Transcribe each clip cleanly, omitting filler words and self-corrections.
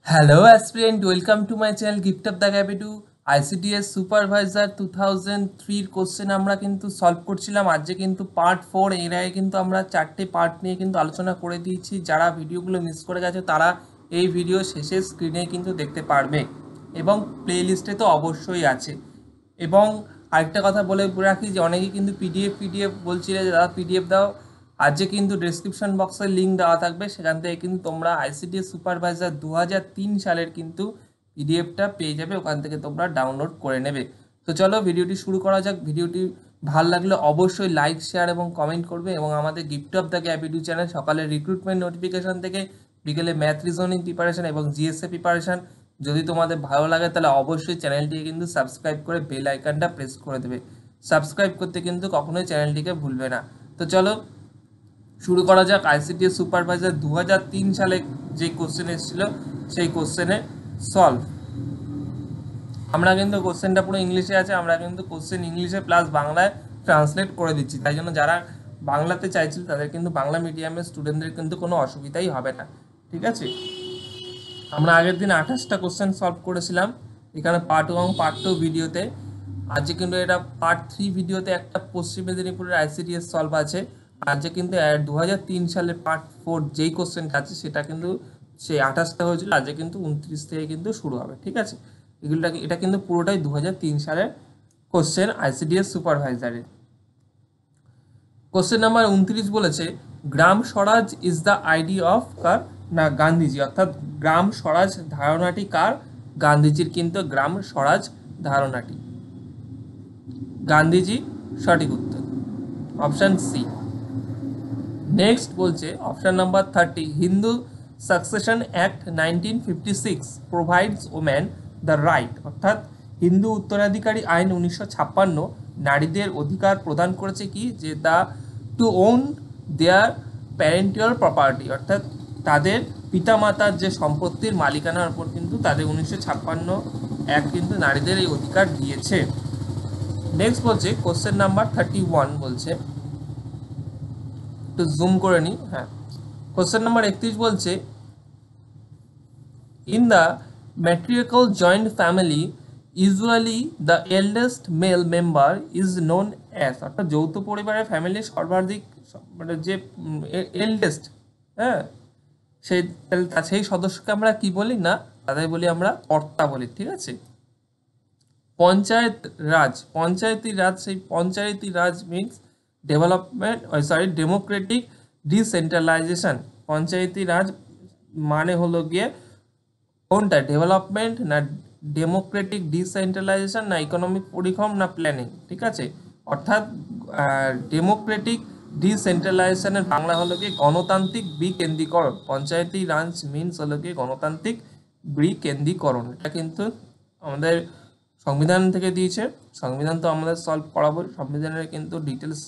Hello aspirant, welcome to my channel Gift of the Gap to ICDS Supervisor 2003 question আমরা কিন্তু solve করছিলাম। আজকে কিন্তু পার্ট 4 এর আগে কিন্তু আমরা চারটে পার্ট নিয়ে কিন্তু আলোচনা করে দিয়েছি। যারা ভিডিওগুলো মিস করে গেছে তারা এই ভিডিও শেষে স্ক্রিনে কিন্তু দেখতে পারবে এবং প্লেলিস্টে তো অবশ্যই আছে। এবং আরেকটা কথা বলে রাখি যে অনেকেই কিন্তু পিডিএফ বলছিলে যে দাদা পিডিএফ দাও। আজকে কিন্তু ডেসক্রিপশন বক্সে লিঙ্ক দেওয়া থাকবে, সেখান থেকে কিন্তু তোমরা আইসিডিএস সুপারভাইজার 2003 সালের কিন্তু পিডিএফটা পেয়ে যাবে, ওখান থেকে তোমরা ডাউনলোড করে নেবে। তো চলো ভিডিওটি শুরু করা যাক। ভিডিওটি ভালো লাগলে অবশ্যই লাইক শেয়ার এবং কমেন্ট করবে এবং আমাদের gift of the gap YouTube channel সকালে রিক্রুটমেন্ট নোটিফিকেশন থেকে বিকেলে ম্যাথ রিজনিং প্রিপারেশন এবং জিএসএ প্রিপারেশন যদি তোমাদের ভালো লাগে তাহলে অবশ্যই চ্যানেলটিকে কিন্তু সাবস্ক্রাইব করে বেল আইকনটা প্রেস করে দেবে। সাবস্ক্রাইব করতে কিন্তু কখনোই চ্যানেলটিকে ভুলবে না। তো চলো শুরু করা যাক। আইসিডিএস সুপারভাইজার 2003 সালে যে কোশ্চেন এসেছিল সেই কোশ্চেনের সলভ। আমরা কিন্তু কোশ্চেনটা পুরো ইংলিশে আছে, আমরা কিন্তু কোশ্চেন ইংলিশে প্লাস বাংলায় ট্রান্সলেট করে দিচ্ছি, তাই জন্য যারা বাংলাতে চাইছিল তাদের কিন্তু বাংলা মিডিয়ামের স্টুডেন্টদের কিন্তু কোনো অসুবিধাই হবে না, ঠিক আছে। আমরা আগের দিন 28টা কোশ্চেন সলভ করেছিলাম এখানে পার্ট 1 পার্ট 2 ভিডিওতে। আজকে কিন্তু এটা পার্ট 3 ভিডিওতে একটা পশ্চিম মেদিনীপুরের আইসিডিএস সলভ আছে। আজকে কিন্তু 2003 সালের পার্ট 4 যেই কোশ্চেনটা আছে সেটা কিন্তু সেই 28টা হয়েছিল, আজকে কিন্তু 29 থেকে কিন্তু শুরু হবে, ঠিক আছে। এটা কিন্তু পুরোটাই 2003 সালের কোশ্চেন আইসিডিএস সুপারভাইজারের। কোশ্চেন নাম্বার 29 বলেছে গ্রাম স্বরাজ ইজ দ্য আইডিয়া অফ কার না গান্ধীজি, অর্থাৎ গ্রাম স্বরাজ ধারণাটি কার? গান্ধীজির কিন্তু গ্রাম স্বরাজ ধারণাটি। গান্ধীজি সঠিক উত্তর, অপশন সি। নেক্সট বলছে option number 30 Hindu succession act 1956 provides women the right, অর্থাৎ হিন্দু উত্তরাধিকারী আইন 1956 নারীদের অধিকার প্রদান করেছে কি? যে দা to own their parental property, অর্থাৎ তাদের পিতামাতার যে সম্পত্তির মালিকানার উপর কিন্তু তাদের 1956 অ্যাক্ট কিন্তু নারীদের এই অধিকার দিয়েছে। নেক্সট বলছে কোশ্চেন নাম্বার 31 বলছে, একটু জুম করে নিই, হ্যাঁ। কোশ্চেন নাম্বার 31 বলছে in the matriarchal joint family usually the eldest male member is known as, অর্থাৎ যৌথ পরিবারের ফ্যামিলির সর্বাধিক মানে যে এল্ডেস্ট, হ্যাঁ, সেই সদস্যকে আমরা কি বলি? না, তাদের বলি আমরা কর্তা বলি, ঠিক আছে। পঞ্চায়েত রাজ, সেই পঞ্চায়েতি রাজ মিনস ডেভেলপমেন্ট ডেমোক্রেটিক ডিসেন্ট্রালাইজেশন। পঞ্চায়েতি রাজ মানে হলো গিয়ে কোনটা? ডেভেলপমেন্ট না ডেমোক্রেটিক ডিসেন্ট্রালাইজেশন না ইকোনমিক পরিক্রম না প্ল্যানিং, ঠিক আছে। অর্থাৎ ডেমোক্রেটিক ডিসেন্ট্রালাইজেশনের বাংলা হলো গিয়ে গণতান্ত্রিক বিকেন্দ্রীকরণ। পঞ্চায়েতি রাজ মিনস হলো গিয়ে গণতান্ত্রিক বিকেন্দ্রীকরণ। এটা কিন্তু আমাদের সংবিধান থেকে দিয়েছে। সংবিধান তো আমাদের সলভ করাবো, সংবিধানের কিন্তু ডিটেলস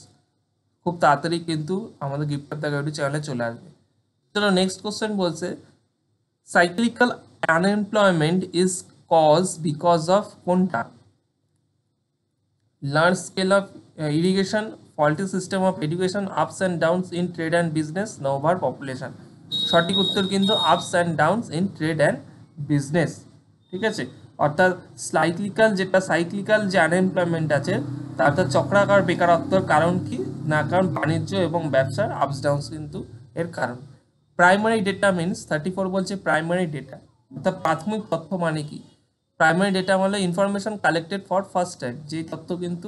খুব তাড়াতাড়ি কিন্তু আমাদের গিফট অফ দ্য গ্যাপ চ্যানেলে চলে আসবে। চলো নেক্সট কোশ্চেন বলছে cyclical unemployment is cause because of কোনটা? Large scale of irrigation, faulty system of education, ups and downs in trade and business, না ওভার পপুলেশন। সঠিক উত্তর কিন্তু ups and downs in trade and business, ঠিক আছে। অর্থাৎ cyclical যে unemployment আছে তার চক্রাকার বেকারত্বর কারণ কি? না, কারণ বাণিজ্য এবং ব্যবসার আপস ডাউনস কিন্তু এর কারণ। প্রাইমারি ডেটা মিনস 34 বলছে প্রাইমারি ডেটা, অর্থাৎ প্রাথমিক তথ্য মানে কি? প্রাইমারি ডেটা মানে information collected for first time, যে তথ্য কিন্তু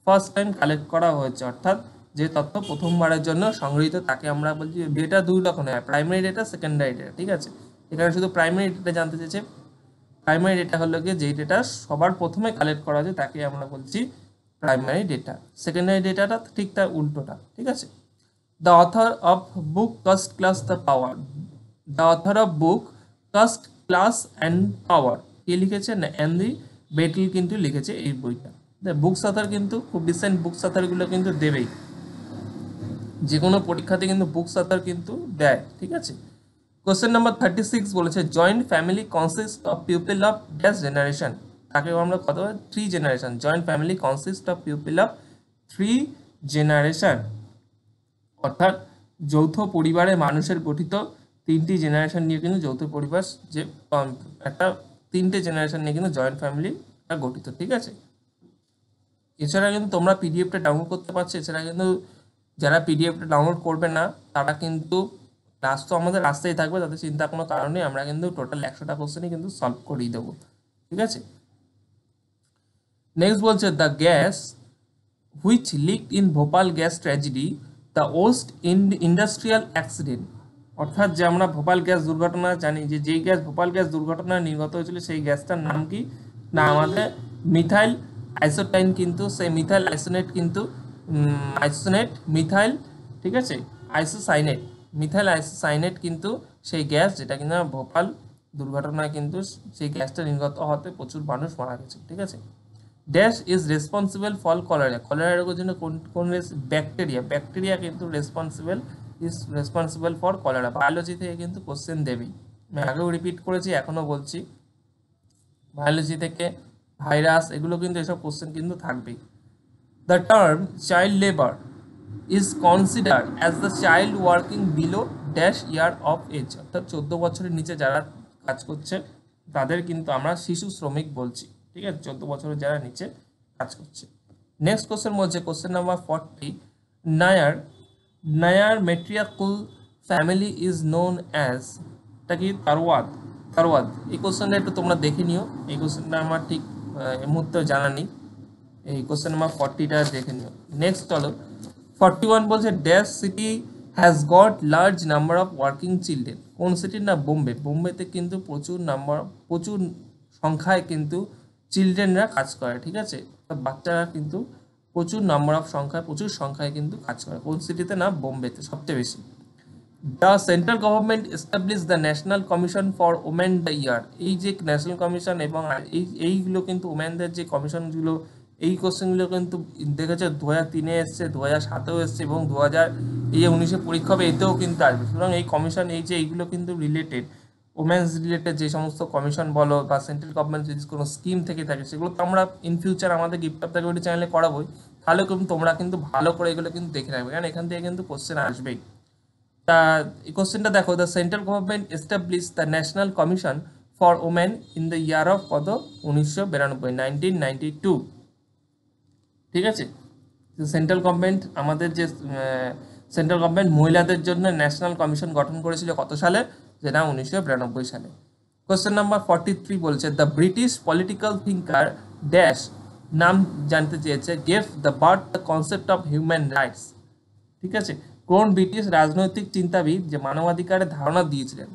ফার্স্ট টাইম কালেক্ট করা হয়েছে, অর্থাৎ যে তথ্য প্রথমবারের জন্য সংগৃহীত তাকে আমরা বলছি। ডেটা দুই রকম হয়, প্রাইমারি ডেটা, সেকেন্ডারি ডেটা, ঠিক আছে। এখানে শুধু প্রাইমারি ডেটা জানতে চেয়েছে। প্রাইমারি ডেটা হলো গিয়ে যেই ডেটা সবার প্রথমে কালেক্ট করা হয়েছে তাকে আমরা বলছি প্রাইমারি ডেটা। সেকেন্ডারি ডেটাটা ঠিক তার উল্টোটা, ঠিক আছে। The author of book caste class the power, the author of book caste class and power কে লিখেছে? না অ্যান্ডি বেটল কিন্তু লিখেছে এই বইটা। বুকস অথর কিন্তু খুব রিসেন্ট বুকস অথরগুলো কিন্তু দেবেই, যে কোনো পরীক্ষাতে কিন্তু বুকস অথর কিন্তু দেয়, ঠিক আছে। কোশ্চেন নাম্বার 36 বলেছে joint family consist of people of dash generation, তাকে আমরা কত? 3 generation. Joint family consist of people of 3 generation, অর্থাৎ যৌথ পরিবারে মানুষের গঠিত তিনটি জেনারেশন নিয়ে কিন্তু যৌথ পরিবার যে একটা 3টে জেনারেশন নিয়ে কিন্তু জয়েন্ট ফ্যামিলি গঠিত, ঠিক আছে। এছাড়া কিন্তু তোমরা পিডিএফটা ডাউনলোড করতে পারছো। এছাড়া কিন্তু যারা পিডিএফটা ডাউনলোড করবে না তারা কিন্তু ক্লাস তো আমাদের রাস্তায় থাকবে, তাদের চিন্তা কোনো কারণে আমরা কিন্তু টোটাল 100টা কোশ্চেনই কিন্তু সলভ করিয়ে দেবো, ঠিক আছে। নেক্সট বলছে the gas which leaked in Bhopal gas tragedy the worst industrial accident, অর্থাৎ যে আমরা ভোপাল গ্যাস দুর্ঘটনা জানি যে যেই গ্যাস ভোপাল গ্যাস দুর্ঘটনায় নির্গত হয়েছিল সেই গ্যাসটার নাম কি না আমাদের মিথাইল আইসোটাইন, কিন্তু সেই মিথাইল আইসোনেট কিন্তু আইসোনেট মিথাইল, ঠিক আছে, আইসোসাইনেট, মিথাইল আইসোসাইনেট কিন্তু সেই গ্যাস যেটা কিনা ভোপাল দুর্ঘটনায় কিন্তু সেই গ্যাসটা নির্গত হতে প্রচুর মানুষ মারা গেছে, ঠিক আছে। Dash is responsible for cholera, cholera রোগের জন্য কোন ব্যাকটেরিয়া কিন্তু রেসপন্সিবল ফর কলেরা। বায়োলজি থেকে কিন্তু কোশ্চেন দেবেই, আমি আগেও রিপিট করেছি এখনো বলছি, বায়োলজি থেকে ভাইরাস এগুলো কিন্তু এসব কোশ্চেন কিন্তু থাকবেই। The term child labour is consider as the child working below dash year of age, অর্থাৎ 14 বছরের নিচে যারা কাজ করছে তাদের কিন্তু আমরা শিশু শ্রমিক বলছি, ঠিক আছে, 14 বছরের যারা নিচে কাজ করছে। নেক্সট কোশ্চেন বলছে question number 40, Nair matriarchal family is known as, এটা কি তারওয়াদ। এই কোশ্চেনটা একটু তোমরা দেখে নিও, এই কোশ্চেনটা আমার ঠিক এই মুহূর্তে জানা নেই, এই কোশ্চেন নাম্বার 40টা দেখে নিও। নেক্সট চলো 41 বলছে dash city has got large number of working children, কোন সিটির না বোম্বেতে কিন্তু প্রচুর সংখ্যায় কিন্তু চিলড্রেনরা কাজ করে, ঠিক আছে, বাচ্চারা কিন্তু প্রচুর সংখ্যায় কিন্তু কাজ করে, কোন সিটিতে না বোম্বেতে সবচেয়ে বেশি। The central government establish the national commission for women the year, এই যে ন্যাশনাল কমিশন এবং এইগুলো কিন্তু ওমেনদের যে কমিশনগুলো, এই কোশ্চেনগুলো কিন্তু দেখেছে 2003-এ এসছে, 2007-এও এসছে এবং 2019-এ পরীক্ষা হবে, এতেও কিন্তু আসবে। সুতরাং এই কমিশন এইগুলো কিন্তু রিলেটেড ওমেন্স রিলেটেড যে সমস্ত কমিশন বলো বা সেন্ট্রাল গভর্নমেন্ট যদি কোনো স্কিম থেকে থাকে সেগুলো তো আমরা ইন ফিউচার আমাদের গিফট অফ দ্য গেবিটি চ্যানেলে করাবোই, তাহলে কিন্তু তোমরা কিন্তু ভালো করে এগুলো কিন্তু দেখে রাখবে, কারণ এখান থেকে কিন্তু কোশ্চেন আসবেই। তা এই কোশ্চেনটা দেখো, the central government establish the national commission for women in the year of কত 1992, ঠিক আছে। সেন্ট্রাল গভর্নমেন্ট আমাদের যে সেন্ট্রাল গভর্নমেন্ট মহিলাদের জন্য ন্যাশনাল কমিশন গঠন করেছিল কত সালে, যেটা 1992 সালে। কোশ্চেন নাম্বার 43 বলছে the British political thinker dash নাম জানতে চেয়েছে gave the birth the concept of human rights, ঠিক আছে, কোন ব্রিটিশ রাজনৈতিক চিন্তাবিদ যে মানবাধিকারের ধারণা দিয়েছিলেন,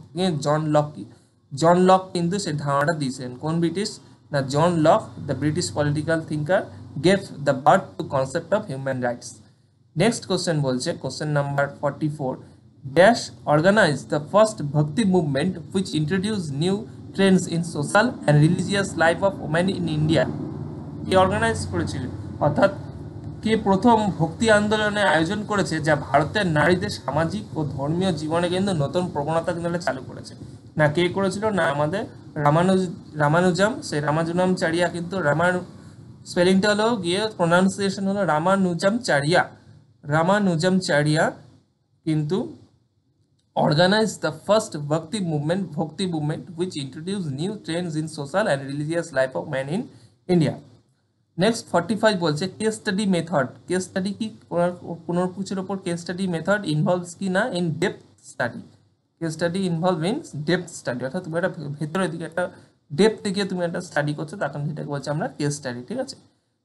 জন লক কিন্তু সেই ধারণাটা দিয়েছিলেন, কোন ব্রিটিশ না John Locke, the British political thinker gave the birth to concept of human rights. Next question বলছে question number 44 dash organise the first Bhakti movement which introduce new trends in social and religious life of women in India, কে organise করেছিল, অর্থাৎ কে প্রথম ভক্তি আন্দোলনের আয়োজন করেছে যা ভারতের নারীদের সামাজিক ও ধর্মীয় জীবনে কিন্তু নতুন প্রবণতা কিন্তু চালু করেছে, না কে করেছিল না আমাদের রামানুজম, সেই রামানুজাচার্য কিন্তু স্পেলিংটা হলো গিয়ে প্রোনাউন্সিয়েশন হলো রামানুজাচার্য কিন্তু organized the first Bhakti movement which introduced new trends in social and religious life of men in India. Next 45 বলছে case study method, case study কি কোনো কিছুর উপর কেস স্টাডি মেথড ইনভলভস কি না in depth study, case study involve ins depth study, অর্থাৎ তুমি একটা ভেতরের দিকে একটা ডেপথ থেকে তুমি একটা স্টাডি করছো তখন যেটাকে বলছি আমরা কেস স্টাডি, ঠিক আছে।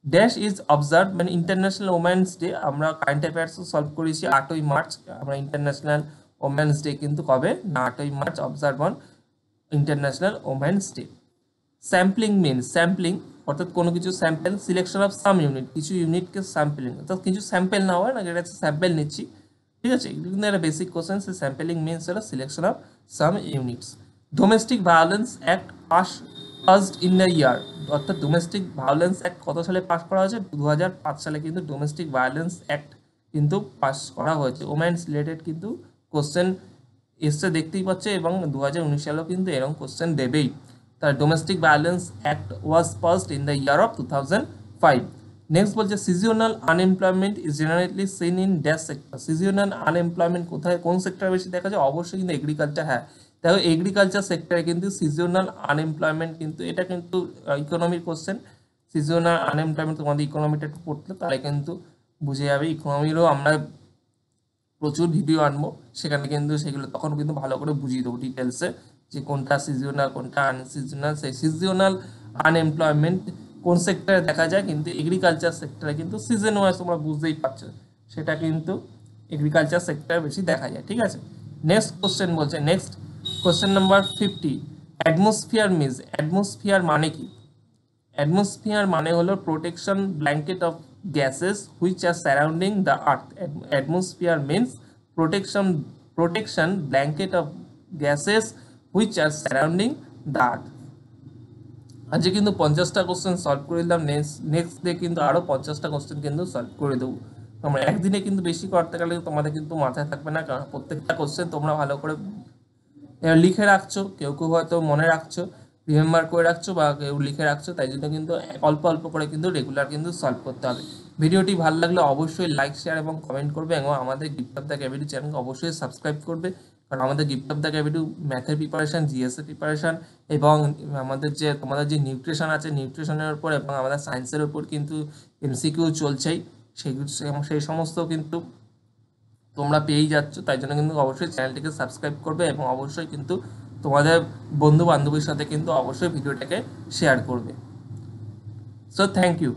ড্যাশ ইজ অবজার্ভ মানে ইন্টারন্যাশনাল ওমেন্স ডে, আমরা কারেন্ট অ্যাফেয়ার্সও সলভ করেছি 8ই মার্চ, আমরা ইন্টারন্যাশনাল ওমেন্স ডে কিন্তু কবে না 8ই March, observe on international women's day. Sampling means sampling অর্থাৎ কোনো কিছু sample, selection of some unit, কিছু ইউনিটকে স্যাম্পলিং, অর্থাৎ কিছু স্যাম্পল না হয় না, এটা স্যাম্পল নিচ্ছি, ঠিক আছে, এগুলো কিন্তু একটা বেসিক কোশ্চেন। স্যাম্পলিং মিনস হলো selection of some units. Domestic violence act passed in the ইয়ার, অর্থাৎ ডোমেস্টিক ভায়োলেন্স অ্যাক্ট কত সালে পাস করা হয়েছে 2005 সালে কিন্তু ডোমেস্টিক ভায়োলেন্স অ্যাক্ট কিন্তু পাস করা হয়েছে। ওমেন্স রিলেটেড কিন্তু কোশ্চেন এসছে দেখতেই পাচ্ছে এবং 2019 সালেও কিন্তু এরকম কোশ্চেন দেবেই। তার domestic violence act was passed in the year of 2005। Next বলছে seasonal unemployment is generally seen in dash sector. Seasonal unemployment কোথায় কোন সেক্টরে বেশি দেখা যায়? অবশ্যই কিন্তু এগ্রিকালচার। হ্যাঁ, দেখো এগ্রিকালচার সেক্টরে কিন্তু সিজনাল আনএমপ্লয়মেন্ট কিন্তু এটা কিন্তু ইকোনমির কোশ্চেন। সিজনাল আনএমপ্লয়মেন্ট তোমাদের ইকোনমিটা একটু পড়তে তাহলে কিন্তু বুঝে যাবে। ইকোনমিরও আমরা প্রচুর ভিডিও আনবো, সেখানে কিন্তু সেগুলো তখন কিন্তু ভালো করে বুঝিয়ে দেবো ডিটেলসে যে কোনটা সিজনাল কোনটা আনসিজনাল। সেই সিজনাল আনএমপ্লয়মেন্ট কোন সেক্টরে দেখা যায়? কিন্তু এগ্রিকালচার সেক্টরে কিন্তু সিজন ওয়াইজ তোমরা বুঝতেই পারছো, সেটা কিন্তু এগ্রিকালচার সেক্টরে বেশি দেখা যায়। ঠিক আছে, নেক্সট কোশ্চেন বলছে, next question number 50, atmosphere means, atmosphere মানে কি? অ্যাটমসফিয়ার মানে হলো protection blanket of gases which are surrounding the earth. Atmosphere means protection blanket of gases which are surrounding the earth. আজকে কিন্তু 50টা কোশ্চেন সলভ করে দিলাম। Next day কিন্তু আরও 50টা কোশ্চেন কিন্তু সলভ করে দেবো। তোমরা একদিনে কিন্তু বেশি করতে গেলে তোমাদের কিন্তু মাথায় থাকবে না, কারণ প্রত্যেকটা কোশ্চেন তোমরা ভালো করে লিখে রাখছো, কেউ কেউ হয়তো মনে রাখছো, রিমেম্বার করে রাখছো, বা কেউ লিখে রাখছো, তাই জন্য কিন্তু অল্প অল্প করে কিন্তু রেগুলার কিন্তু সলভ করতে হবে। ভিডিওটি ভালো লাগলে অবশ্যই লাইক শেয়ার এবং কমেন্ট করবে, এবং আমাদের গিফট অফ দ্য ক্যাবিডি চ্যানেলকে অবশ্যই সাবস্ক্রাইব করবে, কারণ আমাদের গিফট অফ দ্য ক্যাবিডি ম্যাথের প্রিপারেশান, জিএসএ প্রিপারেশান, এবং আমাদের যে তোমাদের যে নিউট্রিশন আছে নিউট্রিশনের উপর, এবং আমাদের সায়েন্সের উপর কিন্তু এমসিকিউ চলছেই, সেই সমস্ত কিন্তু তোমরা পেয়েই যাচ্ছ। তাই জন্য কিন্তু অবশ্যই চ্যানেলটিকে সাবস্ক্রাইব করবে, এবং অবশ্যই কিন্তু তোমাদের বন্ধু বান্ধবীর সাথে কিন্তু অবশ্যই ভিডিওটাকে শেয়ার করবে। So thank you.